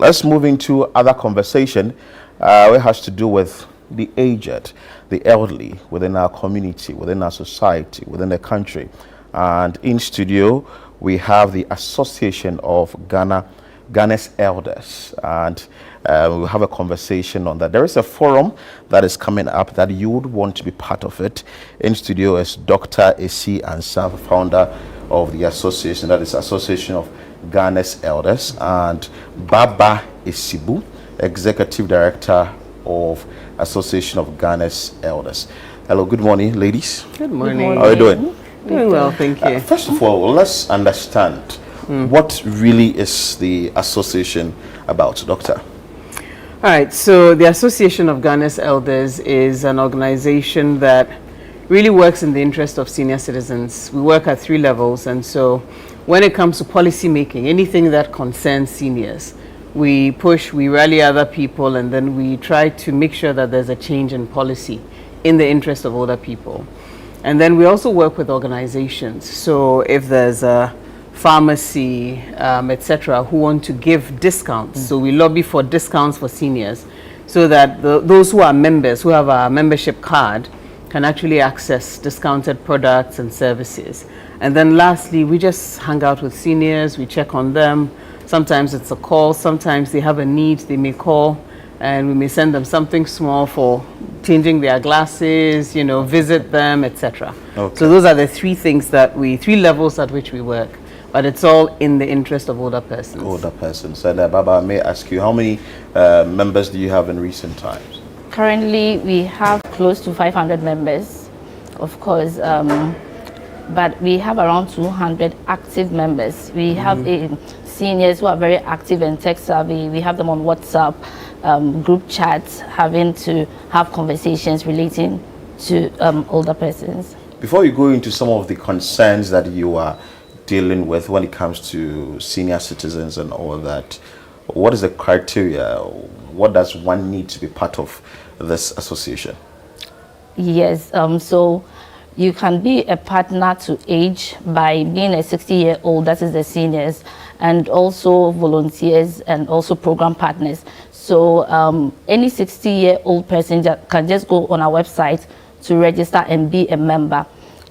Let's move into other conversation, which has to do with the aged, the elderly within our community, within our society, within the country. And in studio, we have the Association of Ghana's Elders, and we'll have a conversation on that. There is a forum that is coming up that you would want to be part of it. In studio is Dr. Esi Ansah, founder of the association, that is Association of Ghana's Elders, and Baba Isibu, Executive Director of Association of Ghana's Elders. Hello, good morning, ladies. Good morning. How are you doing? Doing well, thank you. First of all, let's understand what really is the association about, Doctor? All right, so the Association of Ghana's Elders is an organization that really works in the interest of senior citizens. We work at 3 levels, and so when it comes to policy making, anything that concerns seniors, we push, we rally other people, and then we try to make sure that there's a change in policy in the interest of older people. And then we also work with organizations. So if there's a pharmacy, etc., who want to give discounts, so we lobby for discounts for seniors, so that those who are members, who have a membership card, can actually access discounted products and services. And then lastly, we just hang out with seniors, we check on them. Sometimes it's a call, sometimes they have a need, they may call, and we may send them something small for changing their glasses, you know, visit them, etc. Okay. So those are the 3 things that 3 levels at which we work, but it's all in the interest of older persons. Older persons. And Baba, may I ask you, how many members do you have in recent times? Currently, we have close to 500 members, of course, but we have around 200 active members. We have seniors who are very active and tech savvy. We have them on WhatsApp, group chats, having to have conversations relating to older persons. Before you go into some of the concerns that you are dealing with when it comes to senior citizens and all that, what is the criteria? What does one need to be part of this association? Yes, so you can be a partner to age by being a 60-year-old, that is the seniors, and also volunteers and also program partners. So any 60-year-old person can just go on our website to register and be a member.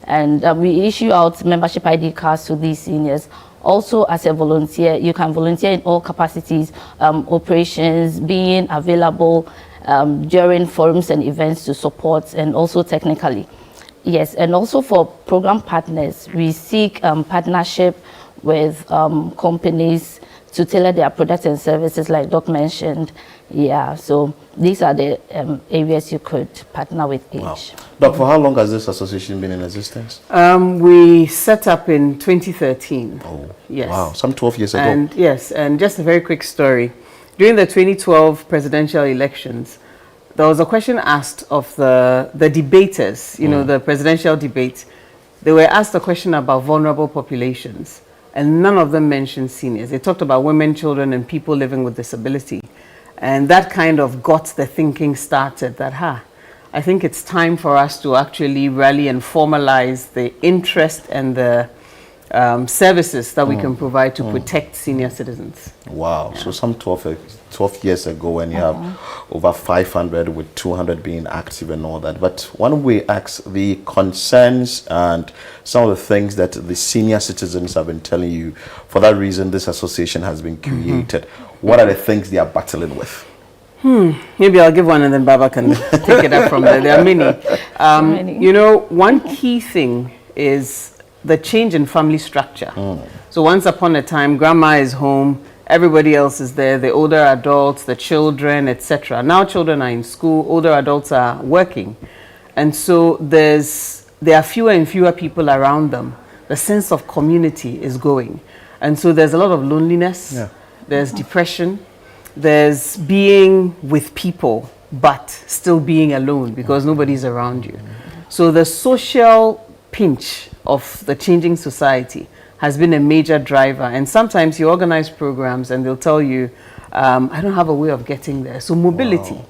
And we issue out membership ID cards to these seniors. Also, as a volunteer, you can volunteer in all capacities, operations, being available during forums and events to support, and also technically. Yes, and also for program partners, we seek partnership with companies to tailor their products and services, like Doc mentioned. Yeah, so these are the areas you could partner with each. Wow. Doc, for how long has this association been in existence? We set up in 2013. Oh, yes. Wow, some 12 years ago. And yes, and just a very quick story. During the 2012 presidential elections, there was a question asked of the debaters, you know, the presidential debate. They were asked a question about vulnerable populations, and none of them mentioned seniors. They talked about women, children, and people living with disability. And that kind of got the thinking started that, I think it's time for us to actually rally and formalize the interest and the services that we can provide to protect senior citizens. Wow. Yeah. So some 12 years ago, when you have over 500 with 200 being active and all that. But when we ask the concerns and some of the things that the senior citizens have been telling you, for that reason this association has been created, what are the things they are battling with? Maybe I'll give one and then Baba can take it up from there. There are many. You know, one key thing is the change in family structure. So once upon a time, grandma is home, everybody else is there, the older adults, the children, etc. Now children are in school, older adults are working. And so there are fewer and fewer people around them. The sense of community is going. And so there's a lot of loneliness, there's depression, there's being with people, but still being alone because nobody's around you. So the social pinch of the changing society has been a major driver. And sometimes you organize programs and they'll tell you, I don't have a way of getting there. So mobility. Wow.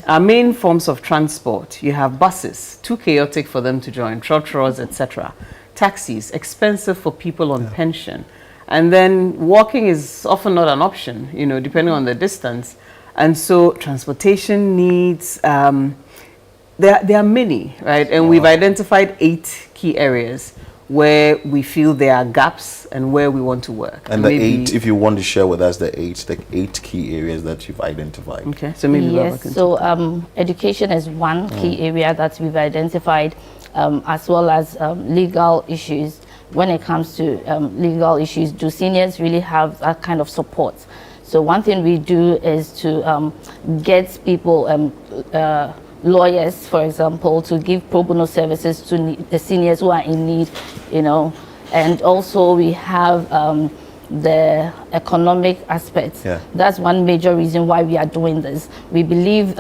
Our main forms of transport, you have buses, too chaotic for them to join, trotros, etc. Taxis, expensive for people on pension. And then walking is often not an option, you know, depending on the distance. And so transportation needs, there are many, right? And we've identified 8 key areas where we feel there are gaps and where we want to work. And the 8, if you want to share with us the 8 key areas that you've identified. Okay, so maybe yes. So education is one key area that we've identified, as well as legal issues. When it comes to legal issues, do seniors really have that kind of support? So one thing we do is to get people, lawyers, for example, to give pro bono services to the seniors who are in need, you know. And also we have the economic aspect. Yeah. That's one major reason why we are doing this. We believe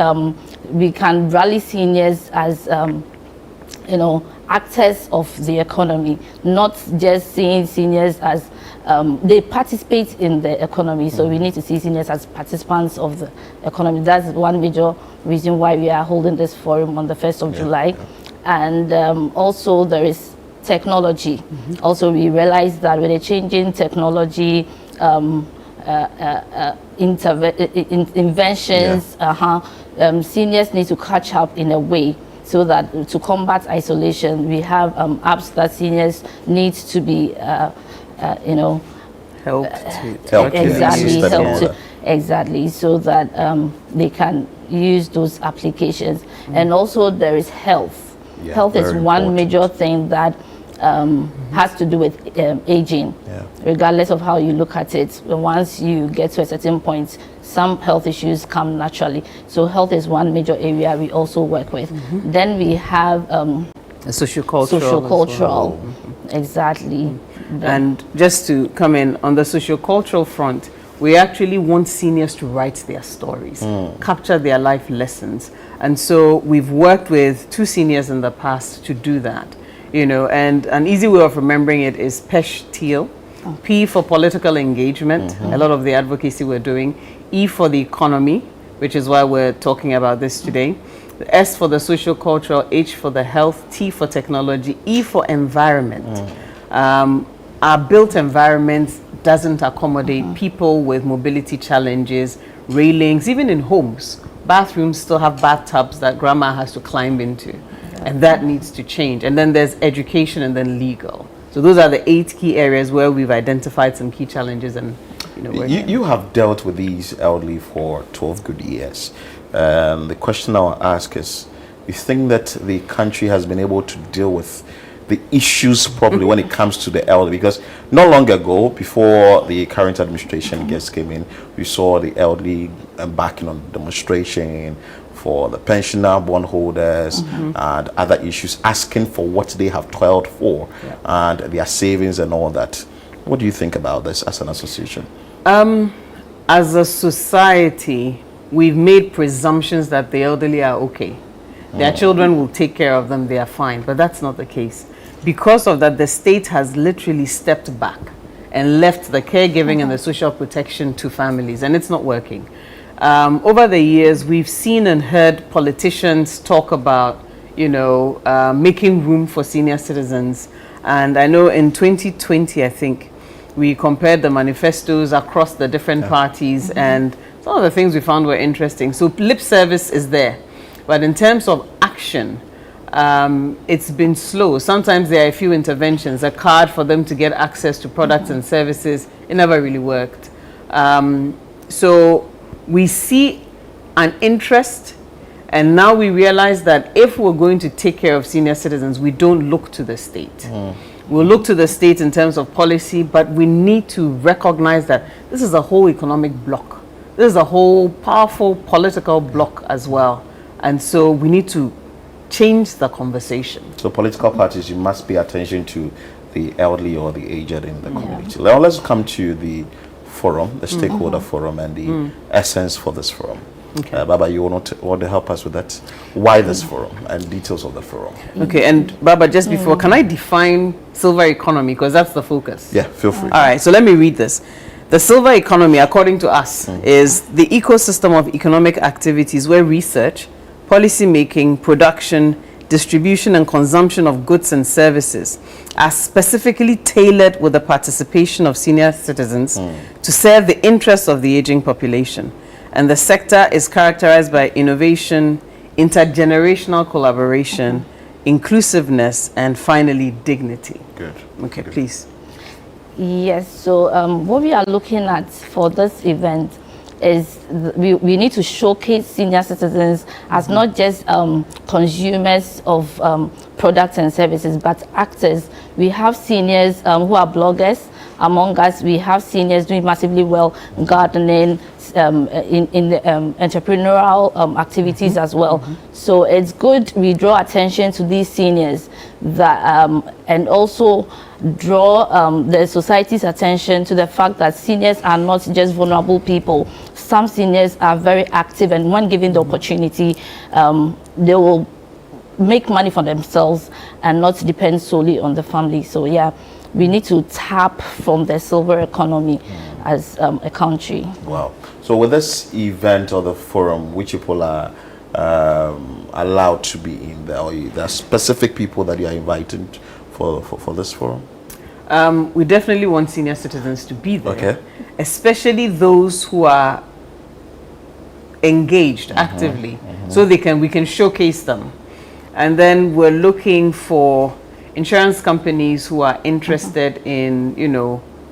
we can rally seniors as, you know, actors of the economy, not just seeing seniors as they participate in the economy. So we need to see seniors as participants of the economy. That's one major reason why we are holding this forum on the 1st of July. And also there is technology. Also we realize that with the changing technology, inventions, seniors need to catch up in a way, so that to combat isolation, we have apps that seniors need to be, you know, helped exactly, so that they can use those applications. And also there is health. Health is one major thing that has to do with aging, regardless of how you look at it. Once you get to a certain point, some health issues come naturally. So health is one major area we also work with. Then we have sociocultural. Exactly. And just to come in on the sociocultural front, we actually want seniors to write their stories, capture their life lessons. And so we've worked with 2 seniors in the past to do that, you know. And an easy way of remembering it is PESH Teal. P for political engagement, a lot of the advocacy we're doing. E for the economy, which is why we're talking about this today. The S for the social cultural, H for the health, T for technology, E for environment. Our built environment doesn't accommodate people with mobility challenges, railings, even in homes. Bathrooms still have bathtubs that grandma has to climb into, and that needs to change. And then there's education and then legal. So those are the 8 key areas where we've identified some key challenges. And you have dealt with these elderly for 12 good years. The question I will ask is, you think that the country has been able to deal with the issues probably when it comes to the elderly? Because not long ago, before the current administration came in, we saw the elderly embarking on demonstration for the pensioner bondholders and other issues, asking for what they have toiled for and their savings and all that. What do you think about this as an association? As a society, we've made presumptions that the elderly are okay. Their children will take care of them, they are fine. But that's not the case. Because of that, the state has literally stepped back and left the caregiving and the social protection to families, and it's not working. Over the years, we've seen and heard politicians talk about, you know, making room for senior citizens. And I know in 2020, I think, we compared the manifestos across the different parties, and some of the things we found were interesting. So lip service is there, but in terms of action, it's been slow. Sometimes there are a few interventions, a card for them to get access to products and services. It never really worked. So we see an interest, and now we realize that if we're going to take care of senior citizens, we don't look to the state. We'll look to the state in terms of policy, but we need to recognize that this is a whole economic block. This is a whole powerful political block as well. And so we need to change the conversation. So political parties, you must pay attention to the elderly or the aged in the community. Now let's come to the forum, the stakeholder forum, and the essence for this forum. Okay. Baba, you want to help us with that? Why this forum and details of the forum? Okay, and Baba, just before, can I define silver economy? Because that's the focus. Yeah, feel free. All right, so let me read this. The silver economy, according to us, is the ecosystem of economic activities where research, policy making, production, distribution, and consumption of goods and services are specifically tailored with the participation of senior citizens to serve the interests of the aging population. And the sector is characterized by innovation, intergenerational collaboration, inclusiveness, and finally, dignity. Good. Okay, Good. please. Yes, so what we are looking at for this event is we need to showcase senior citizens as not just consumers of products and services, but actors. We have seniors who are bloggers among us. We have seniors doing massively well gardening, in the entrepreneurial activities as well. So it's good we draw attention to these seniors that and also draw the society's attention to the fact that seniors are not just vulnerable people. Some seniors are very active, and when given the opportunity, they will make money for themselves and not depend solely on the family. So yeah, we need to tap from the silver economy as a country. Wow. So with this event or the forum, which people are allowed to be in there, or there are specific people that you are invited for this forum? We definitely want senior citizens to be there, Okay. especially those who are engaged actively, so we can showcase them. And then we're looking for insurance companies who are interested in,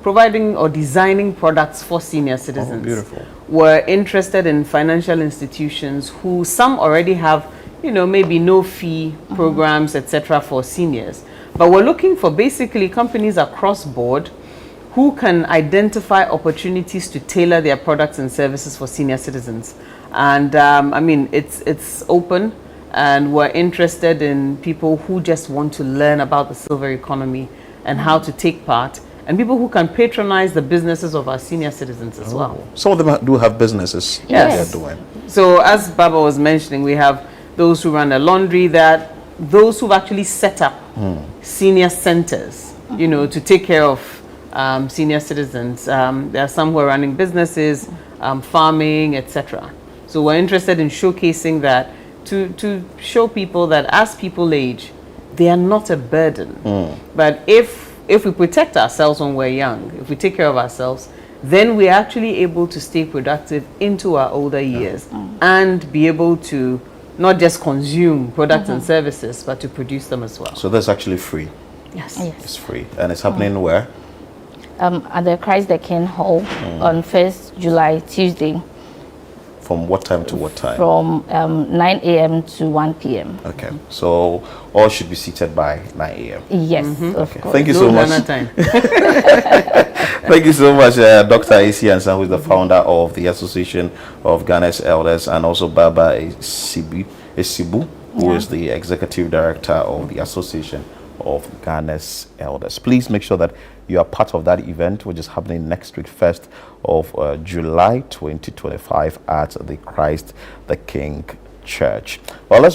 providing or designing products for senior citizens. Oh, beautiful. We're interested in financial institutions who some already have, maybe no fee programs, etc. for seniors. But we're looking for basically companies across board who can identify opportunities to tailor their products and services for senior citizens. And it's open, and we're interested in people who just want to learn about the silver economy and how to take part, and people who can patronize the businesses of our senior citizens as well. Some of them do have businesses. Yes. They're doing. So as Baba was mentioning, we have those who run a laundry, those who've actually set up senior centers, to take care of senior citizens. There are some who are running businesses, farming, etc. So we're interested in showcasing that to show people that as people age, they are not a burden. But if we protect ourselves when we're young, if we take care of ourselves, then we're actually able to stay productive into our older years and be able to not just consume products and services, but to produce them as well. So that's actually free. Yes. It's free. And it's happening where? At the Christ the King Hall on 1st July, Tuesday. From what time to what time? From 9 a.m. to 1 p.m. Okay. So all should be seated by 9 a.m. Yes, of course. Thank you No so much. Ghana time. Thank you so much, Dr. Isi Ansa, who is the founder of the Association of Ghana's Elders, and also Baba Esibu, who is the executive director of the Association of Ghana's Elders. Please make sure that you are part of that event, which is happening next week, 1st of July 2025 at the Christ the King Church. Well, let's